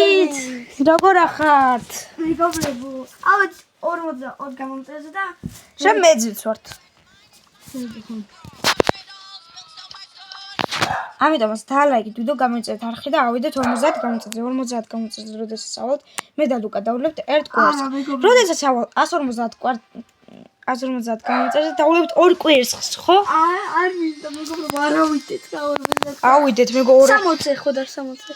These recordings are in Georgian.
მოგებით. როგორ ახართ? მეგობრებო. ავეთ 42 გამომწერზე და შენ მეძვიც ვართ. ამიტომაც დალაიქით ვიდეო გამოიწერეთ არხი და ავიდეთ 50 გამოწერზე. 50 გამოწერზე როდესაც ავალთ, მე და ლუკა დავლებთ ერთ კვერცხს. როდესაც ავალთ 150 გამოწერზე დავლებთ ორ კვერცხს, ხო? არ მინდა მეგობრებო, არ ავიდეთ რა 50. ავიდეთ მეგო 60 ხო და 60.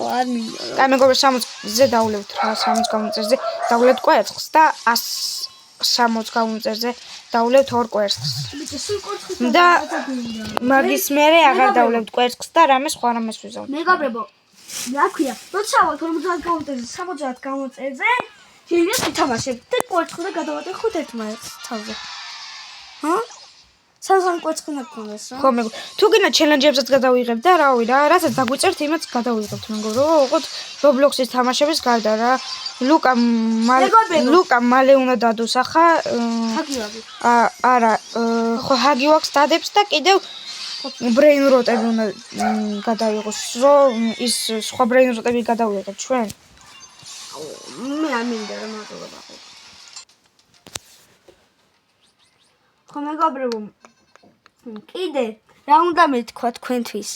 არ მინდა. კაი მეგობრებო 60-ზე დავლებთ რა 60 გამოწერზე დავლებთ კვერცხს და 160 გამოწერზე დავლებთ ორ კვერცხს. ბიჭო, სულ კვერცხს და მაგის მერე აღარ დავლებთ კვერცხს და რამე სხვა რამეს ვიზავთ. მეგობრებო, რა ქვია, როცა ავალთ 50 გამოწერზე, 60 გამოწერზე, შეიძლება ვითამაშებთ და კვერცხს და გადავატეხოთ ერთმანეთს თავზე. ჰა? სამ კვერცხი ნაკონდეს რა. ხო მეგო, თუ გინდა ჩელენჯებსაც გადავიღებთ და რავი რა, რასაც დაგვიწერთ იმაც გადავიღებთ მეგობრებო, ოღონდ Roblox-ის თამაშების გარდა რა. ლუკა მალე უნდა დადოსახა. ჰაგივაკი. არა, ხო ჰაგივაკს დადებს და კიდევ brain rot-ები უნდა გადაიღოს, რომ ის სხვა brain rot-ები გადავიღებთ ჩვენ. მე არ მინდა რა მაგალითად. ხო მეგობრებო, კიდე რა უნდა მეთქვა თქვენთვის?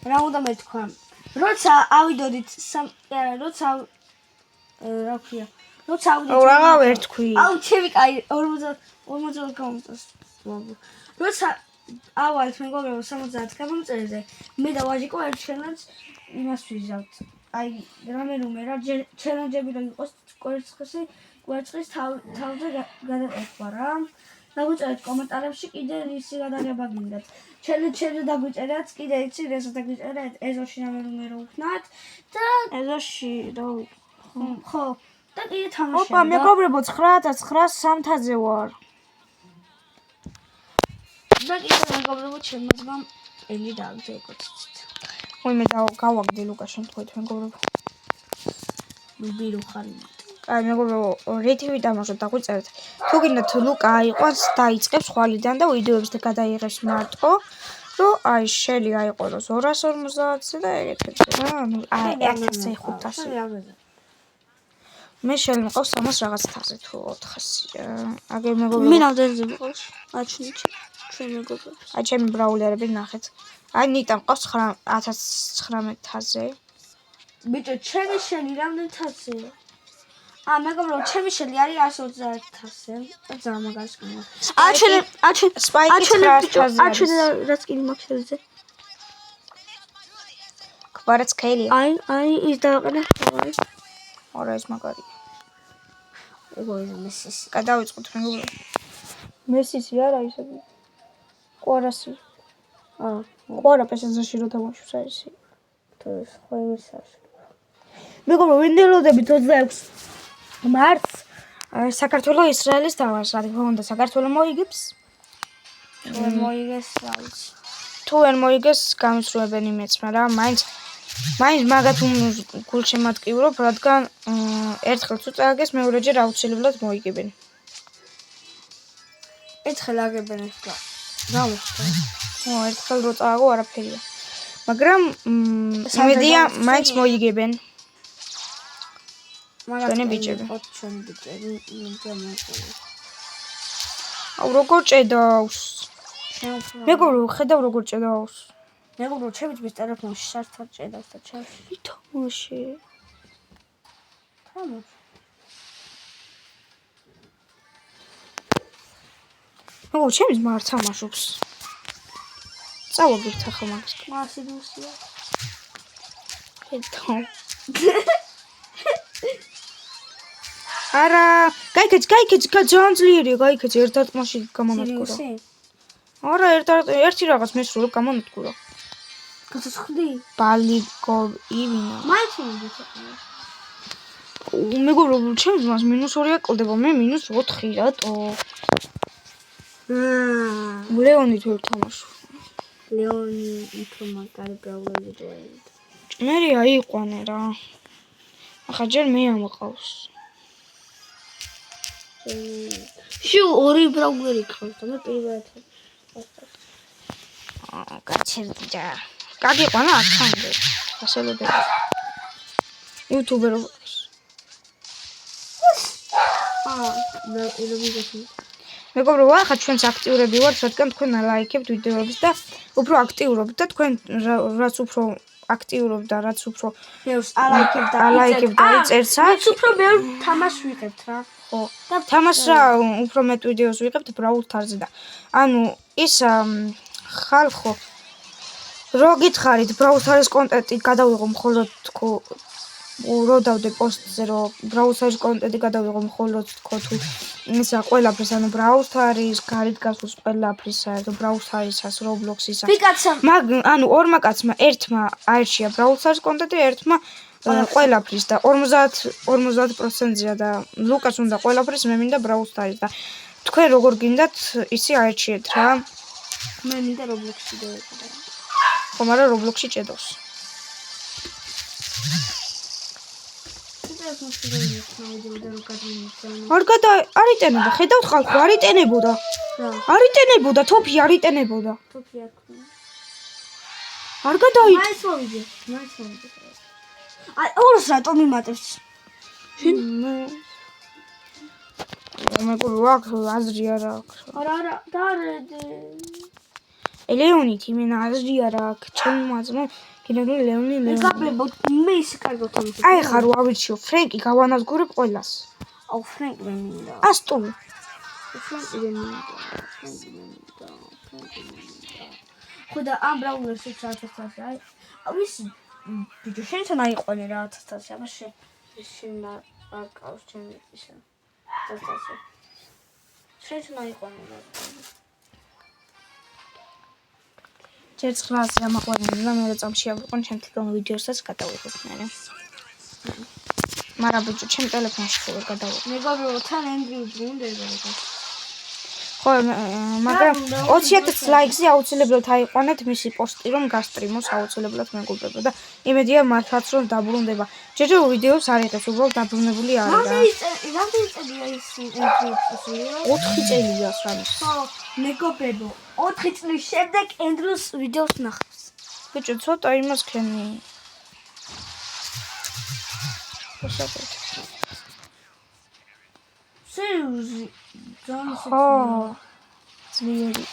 რა უნდა მეთქვა? როცა ავიდოდით როცა რა ქვია? როცა ავიდით რა ვერ თქვი? აუ ჩემი კაი 40 გამოწერს. როცა ავალთ მეგობრებო 70 გამომწერზე, მე და ვაჟიკო ერთ ჩელენჯს იმას ვიზავთ. აი რამე რა ჩელენჯები რომ იყოს კვერცხის თავზე გადაეყვა რა. დაგვიწერეთ კომენტარებში კიდე რისი გადაღება გინდათ. ჩელენჯებზე დაგვიწერეთ კიდე იცი რასაც დაგვიწერეთ ეზოში რამე რო ვქნათ და ეზოში რა ხო და კიდე თამაშები. ოპა მეგობრებო 9903-ზე ვარ. და კიდე მეგობრებო ჩემო ძმამ ელი დააგდე ეკოცით. მე გავაგდე ლუკა შემთხვევით მეგობრებო. ბირო ხარ. აი მეგობრებო რითივი დამაშოთ დაგვიწერეთ. თუ გინდათ ლუკა აიყვანს დაიწყებს ხვალიდან და ვიდეოებს და გადაიღებს მარტო, რომ აი შელი აიყვანოს 250-ზე და ეგეთები რა. ანუ 1500. მე შელი მყავს 300 რაღაც თაზე თუ 400. აგერ მეგობრებო. მე რამდენზე მყავს? აჩნიჩი. ჩვენ მეგობრებს. აი ჩემი ბრაულერები ნახეთ. აი ნიტა მყავს 1900-ზე. ბიჭო, ჩემი შელი რამდენ თაზეა? მეგობრებო, ჩემი შელი არის 120,000-ზე. და მაგას გქონდა. აჩვენე რაც კიდე მაქვს შელზე. კვარაც ქელია. აი ის დააყენე. ორა ეს მაგარია. ეგოიზ მესის. გადავიწყოთ მეგობრებო. მესისი არა ისე. კვარასი. კვარა პესენზაში რო თამაშობს არის. თუ სხვა იმისას. მეგობრებო, ვინდელოდებით 26 მარტს საქართველოს ისრაელის თამაშს, რა თქმა უნდა, საქართველოს მოიგებს. თუ მოიგეს არის. თუ ვერ მოიგეს, გამისროებენ იმეც, მაგრამ მაინც მაგათ გულშემატკივრობ, რადგან ერთხელ თუ წააგეს, მეორეჯერ აუცილებლად მოიგებენ. ერთხელ აგებენ ეს და დავიხსნა. ერთხელ რო წააგო არაფერია. მაგრამ იმედია მაინც მოიგებენ. ჩვენი ბიჭები. ჩვენი ბიჭები აუ როგორ ჭედავს. მეგობრო ხედავ როგორ ჭედავს. მეგობრო ჩემი ძმის ტელეფონში საერთოდ ჭედავს და ჩემს თამაში. მეგობრო ჩემი ძმა არ თამაშობს. წავაგებთ ახლა მაგას. მასიდუსია. ხედავ. არა, გაიქეც, ძალიან ძლიერია, გაიქეც, ერთადმაში გამონადგურა. არა, ერთი რაღაც მესროლ გამონადგურა. გასხდი? ბალიკო ივინა. მაინც მოგიწევ. მეგობრო, ჩემს მას -2 აკლდება, მე -4 რატო? ლეონი თუ თამაშობ. ლეონი უფრო მაგარი ბრაულერი დაერთ. ჭმერი აიყვანე რა. ახლა ჯერ მე ამყავს. შუ ორი ბრაულერი ყავს და მე პირველად. გაჩერდა. გაგიყვანა აქამდე. გასელოდება. იუთუბერობს. მეგობრებო, ახლა ჩვენც აქტიურები ვართ, რადგან თქვენ ლაიქებთ ვიდეოებს და უფრო აქტიურობთ და თქვენ რაც უფრო აქტიურობთ და რაც უფრო ბევრს ალაიქებთ და იწერთ, რაც უფრო ბევრ თამაშს ვიღებთ რა. ხო. თამაშს რა უფრო მეტ ვიდეოს ვიღებთ Brawl Stars-ზე და ანუ ის ხალხო რო გითხარით Brawl Stars კონტენტი გადავიღო მხოლოდ თქო რო დავდე პოსტზე რომ Brawl Stars კონტენტი გადავიღო მხოლოდ თქო თუ ისა ყველაფერს ანუ Brawl Stars გარეთ გასულს ყველაფერს საერთოდ Brawl Stars-ას Roblox-ისა მაგ ანუ ორმა კაცმა ერთმა აირჩია Brawl Stars კონტენტი ერთმა ყველაფრის და 50%-ზეა და ლუკას უნდა ყველაფრის მე მინდა Brawl Stars და თქვენ როგორ გინდათ ისი აირჩიეთ რა მე მინდა Roblox-ში დავეკიდე ხო მაგრამ Roblox-ში ჭედავს არ იტენებოდა ხედავთ ხალხო არ იტენებოდა არ იტენებოდა თოფი არ იტენებოდა თოფი არ ქნა არ გადაით მაინც მოვიდე აი ორს რატომ იმატებს შენ მეგობრო აქ აზრი არ აქვს არა დარედი ლეონით იმენა აზრი არ აქვს ჩემ მაძმო კიდევ ლეონი გაბლებო მე ის კარგად თამაშობ აი ხარ ვავირჩიო ფრენკი გავანადგურებ ყველას აუ ფრენკი მე მინდა ასტული ფრენკი მე მინდა ხოდა ამ ბრაულერს ეცაათასი აი ვიცი ბიჭო შენთან აიყვანე რა 1000-ი აბა შენ არ ყავს ჩემი ისა 1000-ი შენთან აიყვანე რა ჯერ 900-ზე ამაყვანე და მე წამში ავიყვან ჩემ თვითონ ვიდეოსაც გადავიღებ მე მაგრამ ბიჭო ჩემ ტელეფონში ხო გადავიღებ მეგობრო თან ენდრიუ ბრუნდება რა ხო მაგრამ 20000 ლაიქზე აუცილებლად აიყვანეთ მისი პოსტი რომ გასტრიმოს აუცილებლად მეგობრებო და იმედია მართლაც რომ დაბრუნდება ჯერჯერ ვიდეოს არ იღებს უბრალოდ დაბრუნებული არის რა რამდენი წელია ის ენდრიუს 4 წელია სრამის ხო მეგობრებო 4 წლის შემდეგ ენდრიუს ვიდეოს ნახავს ბიჭო ცოტა იმას ქენი მოსაკეთ სერიოზი ხო ძლიერი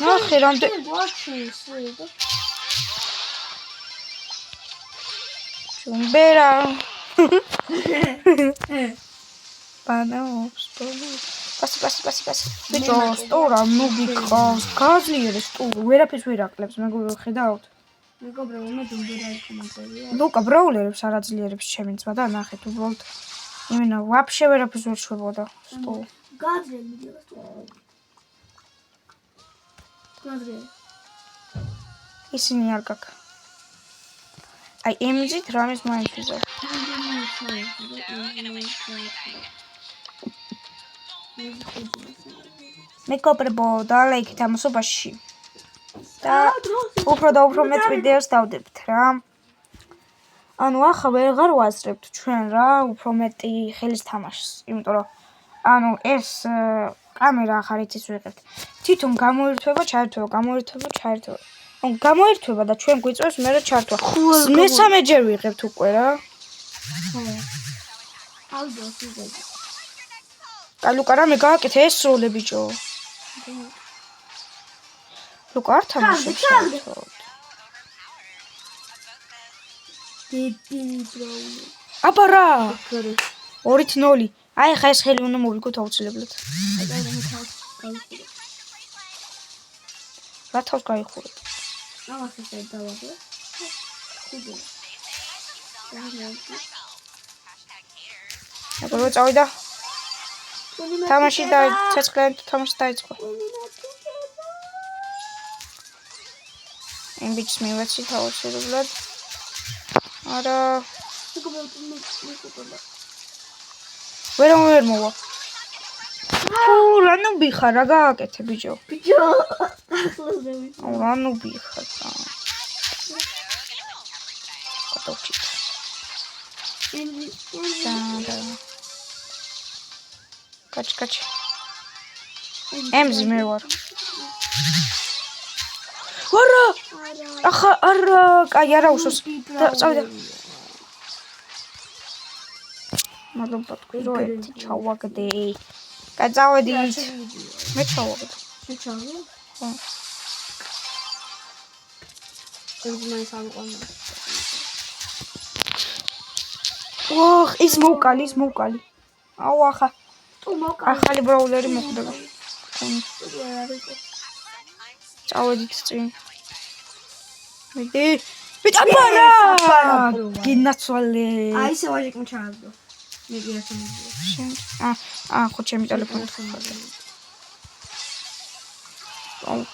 ნახე რამდენი ჯუმბერა ბანაობს პასი ბიჭო სტორა ნუ გიყავს გაძლიერე სტური ვერაფერს ვერ აკლებს მეგობრებო ხედავთ მეგობრებო მე ჯუმბერა იქნებია ლუკა ბრაულერებს არ აძლიერებს ჩემი ძმა და ნახეთ უბრალოდ იმენა ვაფშე ვერაფერს ვერ შვებოდა სტო გაძლე მიდიო სტო გაძლე ისინი არ გაკ აი ემზით რამის მაინფიზა მეგობრებო დალაიქით ამასობაში და უფრო და უფრო მეტ ვიდეოს დავდებთ რა ანუ ახლა ვეღარ ვაზრებთ ჩვენ რა უფრო მეტი ხელის თამაშს იმიტომ რომ ანუ ეს კამერა ახარ იცის ვიღებთ თვითონ გამოირთვება ჩაერთვება ანუ გამოირთვება და ჩვენ გვიწევს მე რა ჩართვა მესამეჯერ ვიღებთ უკვე რა ალბათ ვიღებთ აი ლუკა რამე გააკეთე ეს როლე ბიჭო ლუკა არ თამაშობს აბა რა 2-0 აი ხა ეს ხელი უნდა მოვიგოთ აუცილებლად რა თავს გაიხურეთ ამას ესე დავაბლე აბა წავიდა თამაში და ცეცხლიანი თამაში დაიწყო იმ ბიჭს მივეცით აუცილებლად არა ვერ მოვა რა ნუ ბიხარ რა გააკეთე ბიჭო რა ნუ ბიხარ კატოჩი კაჩ ემზი მე ვარ არა ახლა არა კაი არა უშავს წავიდა მადლობა თქვი რომ ერთი ჩავაგდე კაცავედით მე ჩავაგდე მე ჩავაგდე ხო ეს ამყვანა ოხ ის მოვკალი აუ ახლა თუ მოვკალი ახალი ბრაულერი მოხდება წავედით წინ მიდი აბარა გინაცვალე აი ესე ვაჟიკმა ჩააგდო მე გიასამიდია ხო ჩემი ტელეფონი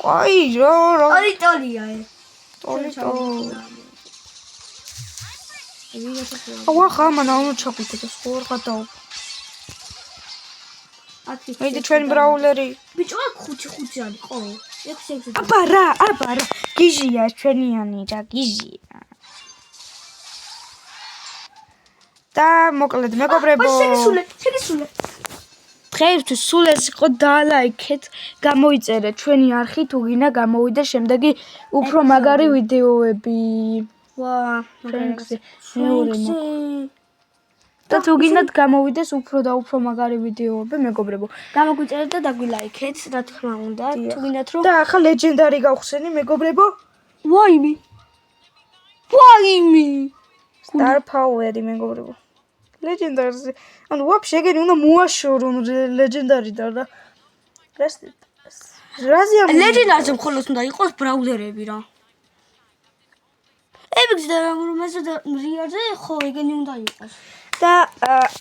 კაი რა ტოლია ტოლი აუ ახლა მან აუ ჩაკეთე ხო არ გადაო მედი ჩვენ ბრაულერი ბიჭო აქ 5 არის ხო 6 აბარა გიჟია ჩვენიანი რა გიჟია და მოკლედ მეგობრებო შეგისულე დღეისთვის სულ ეს იყო დალაიქეთ გამოიწერეთ ჩვენი არხი თუ გინდა გამოვიდა შემდეგი უფრო მაგარი ვიდეოები ვა მეორე და თუ გინდათ გამოვიდეს უფრო და უფრო მაგარი ვიდეოები მეგობრებო გამოგვიწერეთ და დაგვილაიქეთ რა თქმა უნდა თუ გინდათ რომ და ახლა ლეგენდარი გავხსენი მეგობრებო ვაიმე Star Power მეგობრებო ლეგენდარზე ანუ ვაფშე ეგენი უნდა მოაშორონ ლეგენდარი და რაზია ლეგენდარზე მხოლოდ უნდა იყოს ბრაულერები რა ებიგზე რომ ესა და რიარზე ხო ეგენი უნდა იყოს და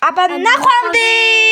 აბა ნახვამდის